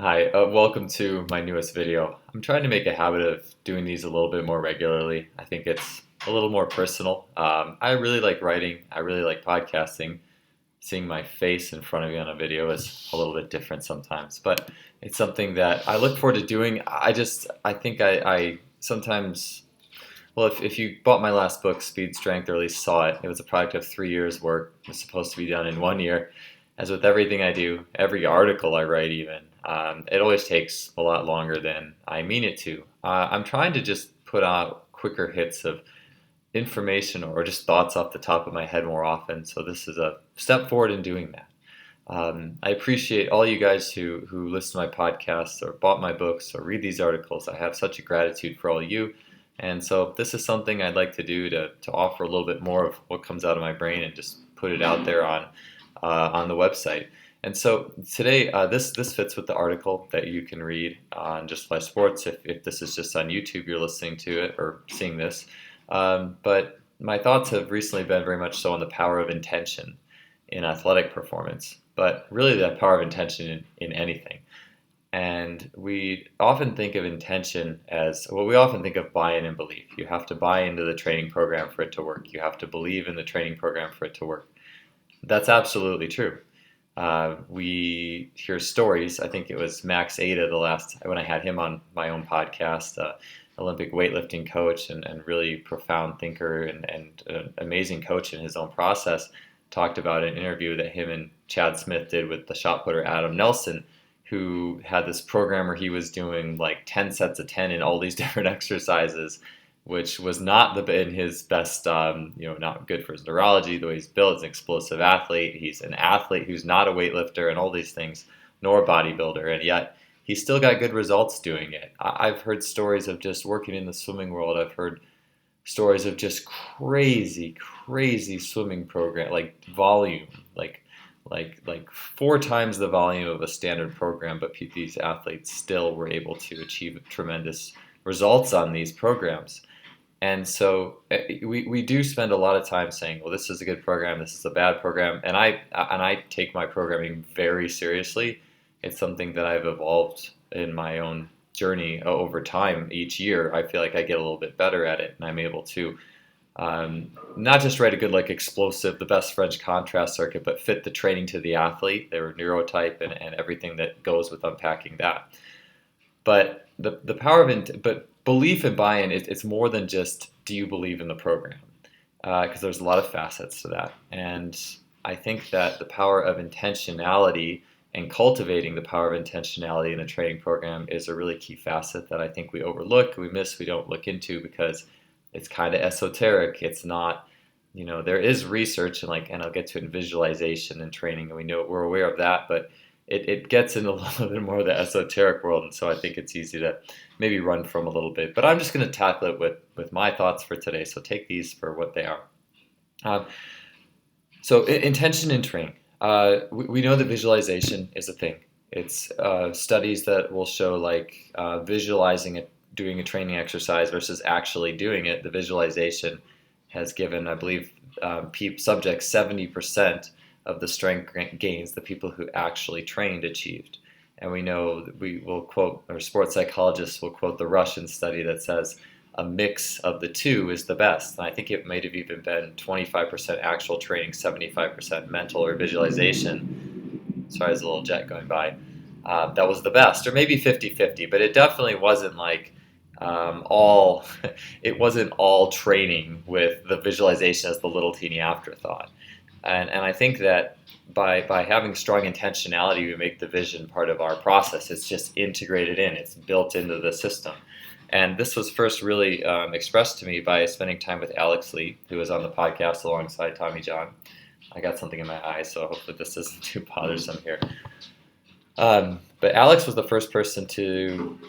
Hi, welcome to my newest video. I'm trying to make a habit of doing these a little bit more regularly. I think it's a little more personal. I really like writing. I really like podcasting. Seeing my face in front of you on a video is a little bit different sometimes, but it's something that I look forward to doing. I think I sometimes, well, if you bought my last book, Speed Strength, or at least saw it, it was a product of 3 years' work. It was supposed to be done in 1 year. As with everything I do, every article I write, even, it always takes a lot longer than I mean it to. I'm trying to just put out quicker hits of information or just thoughts off the top of my head more often. So this is a step forward in doing that. I appreciate all you guys who listen to my podcasts or bought my books or read these articles. I have such a gratitude for all you. And so this is something I'd like to do to offer a little bit more of what comes out of my brain and just put it out there on the website. And so today, this fits with the article that you can read on Just Fly Sports. If this is just on YouTube, you're listening to it or seeing this. But my thoughts have recently been very much so on the power of intention in athletic performance, but really the power of intention in anything. And we often think of intention as, well, we often think of buy-in and belief. You have to buy into the training program for it to work. You have to believe in the training program for it to work. That's absolutely true. We hear stories. I think it was Max Ada when I had him on my own podcast, Olympic weightlifting coach and really profound thinker and an amazing coach in his own process, talked about an interview that him and Chad Smith did with the shot putter Adam Nelson, who had this program where he was doing like 10 sets of 10 in all these different exercises, which was not in his best, not good for his neurology, the way he's built. He's an explosive athlete. He's an athlete who's not a weightlifter and all these things, nor a bodybuilder, and yet he still got good results doing it. I've heard stories of just working in the swimming world. I've heard stories of just crazy, crazy swimming program, like volume, like 4 times the volume of a standard program, but these athletes still were able to achieve tremendous results on these programs. And so we do spend a lot of time saying, well, this is a good program, this is a bad program, and I take my programming very seriously. It's something that I've evolved in my own journey over time. Each year, I feel like I get a little bit better at it, and I'm able to not just write a good, like, explosive, the best French contrast circuit, but fit the training to the athlete, their neurotype, and everything that goes with unpacking that. But the power of but belief and buy-in, it's more than just, do you believe in the program? Because there's a lot of facets to that. And I think that the power of intentionality and cultivating the power of intentionality in a training program is a really key facet that I think we overlook, we miss, we don't look into because it's kind of esoteric. It's not, there is research and I'll get to it in visualization and training, and we're aware of that, but it gets into a little bit more of the esoteric world, and so I think it's easy to maybe run from a little bit. But I'm just going to tackle it with my thoughts for today, so take these for what they are. So intention in training. We know that visualization is a thing. It's studies that will show visualizing it, doing a training exercise versus actually doing it. The visualization has given, I believe, subjects 70% of the strength gains the people who actually trained achieved. And we know that we will quote, or sports psychologists will quote the Russian study that says a mix of the two is the best. And I think it might have even been 25% actual training, 75% mental or visualization. Sorry, there's a little jet going by. That was the best, or maybe 50-50, but it definitely wasn't it wasn't all training with the visualization as the little teeny afterthought. And I think that by having strong intentionality, we make the vision part of our process. It's just integrated in. It's built into the system. And this was first really expressed to me by spending time with Alex Lee, who was on the podcast alongside Tommy John. I got something in my eye, so hopefully this isn't too bothersome here. But Alex was the first person to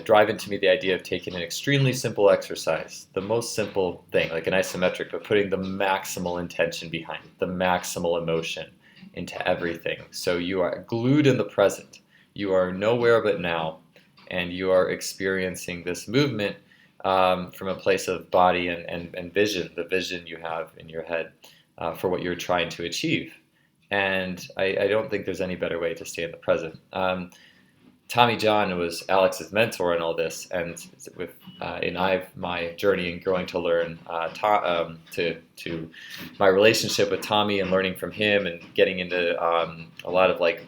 drive into me the idea of taking an extremely simple exercise, the most simple thing, like an isometric, but putting the maximal intention behind it, the maximal emotion into everything. So you are glued in the present. You are nowhere but now, and you are experiencing this movement from a place of body and vision, the vision you have in your head for what you're trying to achieve. And I don't think there's any better way to stay in the present. Tommy John was Alex's mentor in all this, and with in my journey in growing to learn to my relationship with Tommy and learning from him and getting into a lot of like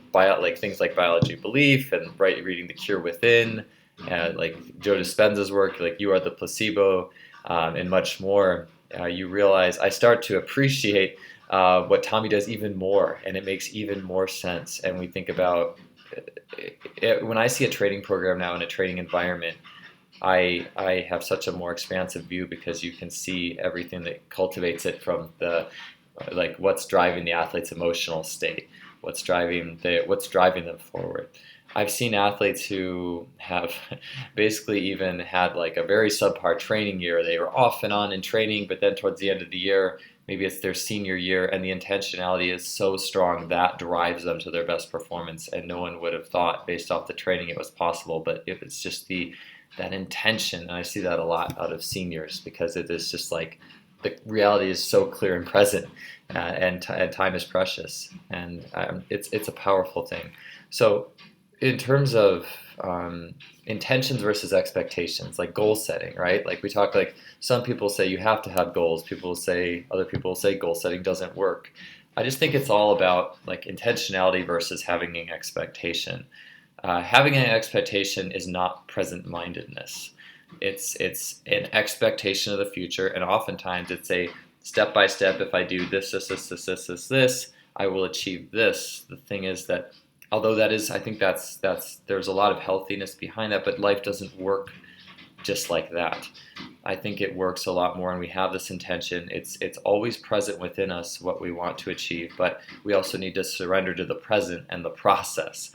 things like biology of belief and reading The Cure Within, like Joe Dispenza's work, like You Are the Placebo, and much more. You realize I start to appreciate what Tommy does even more, and it makes even more sense. And we think about when I see a training program now in a training environment, I have such a more expansive view because you can see everything that cultivates it from the like what's driving the athlete's emotional state, what's driving them forward. I've seen athletes who have basically even had like a very subpar training year. They were off and on in training, but then towards the end of the year, maybe it's their senior year, and the intentionality is so strong that drives them to their best performance. And no one would have thought, based off the training, it was possible. But if it's just that intention, and I see that a lot out of seniors because it is just like the reality is so clear and present, and time is precious, and it's a powerful thing. So in terms of intentions versus expectations, like goal setting, right? Like we talk, like some people say you have to have goals. Other people say goal setting doesn't work. I just think it's all about like intentionality versus having an expectation. Having an expectation is not present-mindedness. It's an expectation of the future, and oftentimes it's a step by step. If I do this, I will achieve this. The thing is that although I think there's a lot of healthiness behind that, but life doesn't work just like that. I think it works a lot more, and we have this intention. It's always present within us what we want to achieve, but we also need to surrender to the present and the process.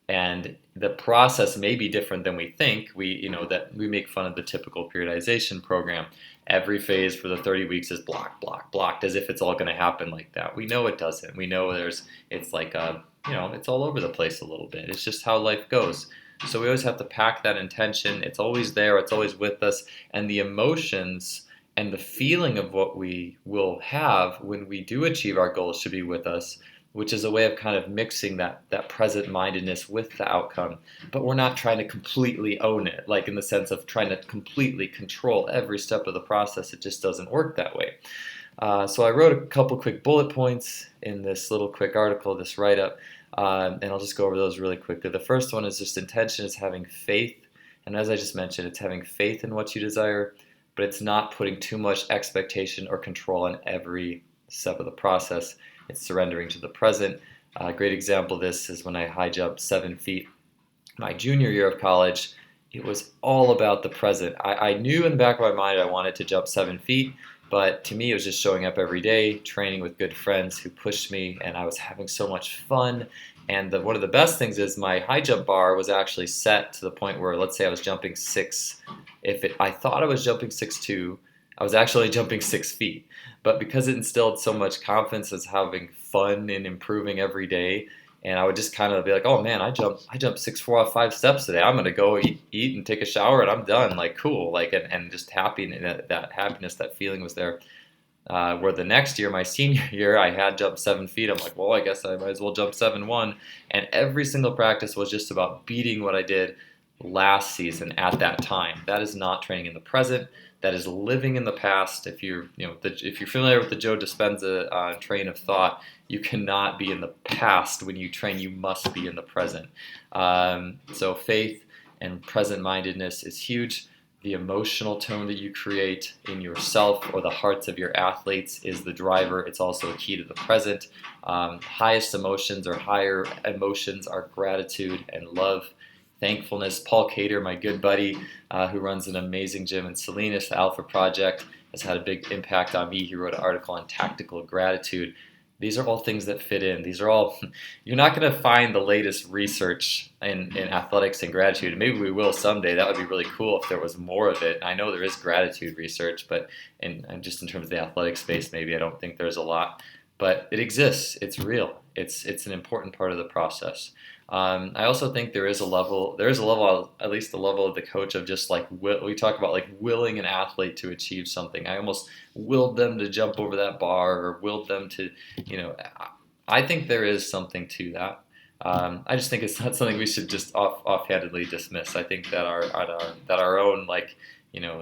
And the process may be different than we think. We make fun of the typical periodization program. Every phase for the 30 weeks is blocked, as if it's all going to happen like that. We know it doesn't. We know it's like it's all over the place a little bit. It's just how life goes. So we always have to pack that intention. It's always there. It's always with us. And the emotions and the feeling of what we will have when we do achieve our goals should be with us, which is a way of kind of mixing that present-mindedness with the outcome. But we're not trying to completely own it, like in the sense of trying to completely control every step of the process. It just doesn't work that way. So I wrote a couple quick bullet points in this little quick article, this write-up, and I'll just go over those really quickly. The first one is just intention is having faith. And as I just mentioned, it's having faith in what you desire, but it's not putting too much expectation or control on every step of the process. It's surrendering to the present. A great example of this is when I high jumped 7 feet my junior year of college. It was all about the present. I knew in the back of my mind I wanted to jump 7 feet, but to me it was just showing up every day, training with good friends who pushed me, and I was having so much fun. And one of the best things is my high jump bar was actually set to the point where, let's say I was jumping 6. I thought I was jumping 6'2", I was actually jumping 6 feet. But because it instilled so much confidence as having fun and improving every day, and I would just kind of be like, oh man, I jumped 6'4" off 5 steps today. I'm gonna go eat and take a shower and I'm done. Like cool, like and just happy, that happiness, that feeling was there. Where the next year, my senior year, I had jumped 7 feet. I'm like, well, I guess I might as well jump 7'1". And every single practice was just about beating what I did last season at that time. That is not training in the present. That is living in the past. If you're familiar with the Joe Dispenza train of thought, you cannot be in the past when you train. You must be in the present. So faith and present-mindedness is huge. The emotional tone that you create in yourself or the hearts of your athletes is the driver. It's also a key to the present. Highest emotions or higher emotions are gratitude and love. Thankfulness. Paul Cater, my good buddy, who runs an amazing gym in Salinas, the Alpha Project, has had a big impact on me. He wrote an article on tactical gratitude. These are all things that fit in. These are all, you're not going to find the latest research in athletics and gratitude. Maybe we will someday. That would be really cool if there was more of it. I know there is gratitude research, but just in terms of the athletic space, maybe I don't think there's a lot. But it exists. It's real. It's an important part of the process. I also think there is a level, at least the level of the coach of just like, we talk about like willing an athlete to achieve something. I almost willed them to jump over that bar or willed them to, I think there is something to that. I just think it's not something we should just offhandedly dismiss. I think that our own, like,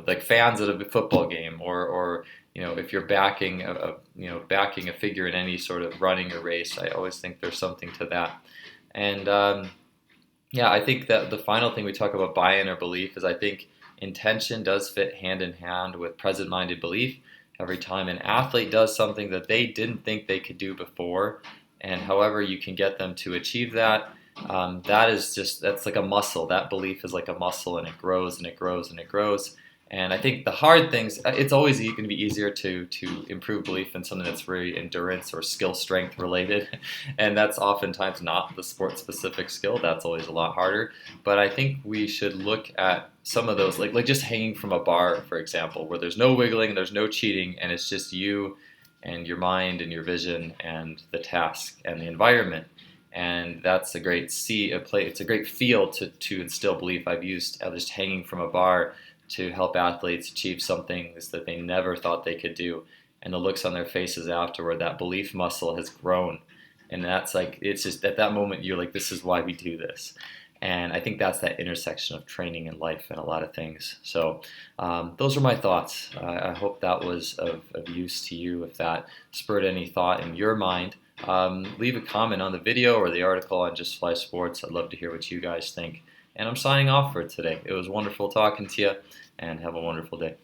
like fans at a football game, or if you're backing backing a figure in any sort of running or race, I always think there's something to that. And yeah, I think that the final thing we talk about buy-in or belief is, I think intention does fit hand in hand with present-minded belief. Every time an athlete does something that they didn't think they could do before, and however you can get them to achieve that, that's like a muscle. That belief is like a muscle, and it grows and it grows and it grows. And I think the hard things, it's always going to be easier to improve belief in something that's very endurance or skill strength related. And that's oftentimes not the sport specific skill. That's always a lot harder. But I think we should look at some of those, like just hanging from a bar, for example, where there's no wiggling and there's no cheating, and it's just you and your mind and your vision and the task and the environment. And that's a great it's a great field to instill belief. I've used just hanging from a bar to help athletes achieve some things that they never thought they could do. And the looks on their faces afterward, that belief muscle has grown. And that's like, it's just at that moment, you're like, this is why we do this. And I think that's that intersection of training and life and a lot of things. So those are my thoughts. I hope that was of use to you. If that spurred any thought in your mind, leave a comment on the video or the article on Just Fly Sports. I'd love to hear what you guys think. And I'm signing off for today. It was wonderful talking to you, and have a wonderful day.